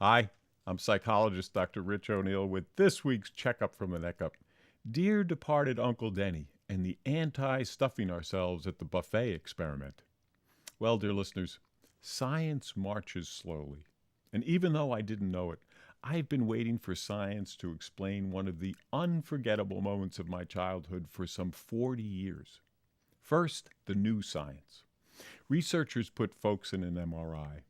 Hi, I'm psychologist Dr. Rich O'Neill with this week's Checkup from the Neck Up. Dear departed Uncle Denny and the anti-stuffing ourselves at the buffet experiment. Well, dear listeners, science marches slowly. And even though I didn't know it, I've been waiting for science to explain one of the unforgettable moments of my childhood for some 40 years. First, the new science. Researchers put folks in an MRI.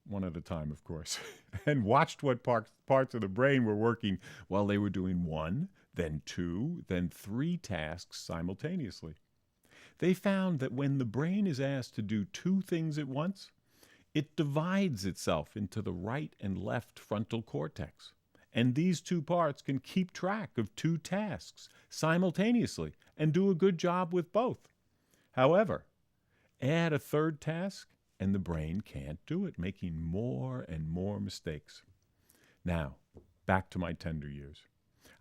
One at a time, of course, and watched what parts of the brain were working while they were doing one, then two, then three tasks simultaneously. They found that when the brain is asked to do two things at once, it divides itself into the right and left frontal cortex. And these two parts can keep track of two tasks simultaneously and do a good job with both. However, add a third task, and the brain can't do it, making more and more mistakes. Now, back to my tender years.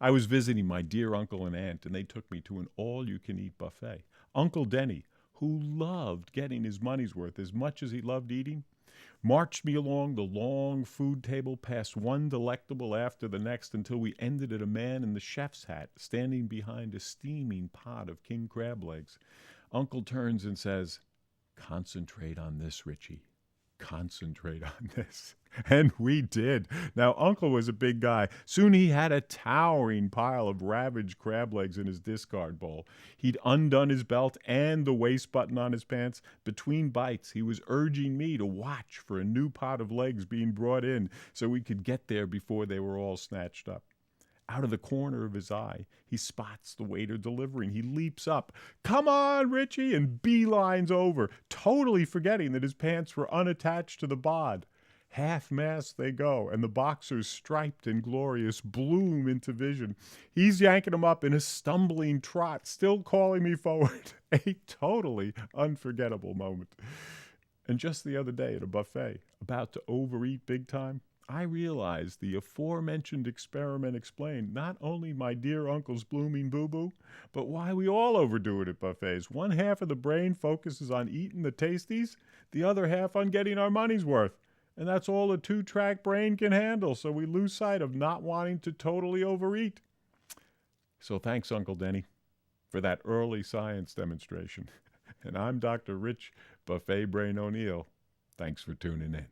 I was visiting my dear uncle and aunt, and they took me to an all-you-can-eat buffet. Uncle Denny, who loved getting his money's worth as much as he loved eating, marched me along the long food table past one delectable after the next until we ended at a man in the chef's hat standing behind a steaming pot of king crab legs. Uncle turns and says, "Concentrate on this, Richie. Concentrate on this." And we did. Now, Uncle was a big guy. Soon he had a towering pile of ravaged crab legs in his discard bowl. He'd undone his belt and the waist button on his pants. Between bites, he was urging me to watch for a new pot of legs being brought in so we could get there before they were all snatched up. Out of the corner of his eye, he spots the waiter delivering. He leaps up. "Come on, Richie," and beelines over, totally forgetting that his pants were unattached to the bod. Half-mast they go, and the boxers, striped and glorious, bloom into vision. He's yanking them up in a stumbling trot, still calling me forward. A totally unforgettable moment. And just the other day at a buffet, about to overeat big time, I realized the aforementioned experiment explained not only my dear uncle's blooming boo-boo, but why we all overdo it at buffets. One half of the brain focuses on eating the tasties, the other half on getting our money's worth. And that's all a two-track brain can handle, so we lose sight of not wanting to totally overeat. So thanks, Uncle Denny, for that early science demonstration. And I'm Dr. Rich Buffet Brain O'Neill. Thanks for tuning in.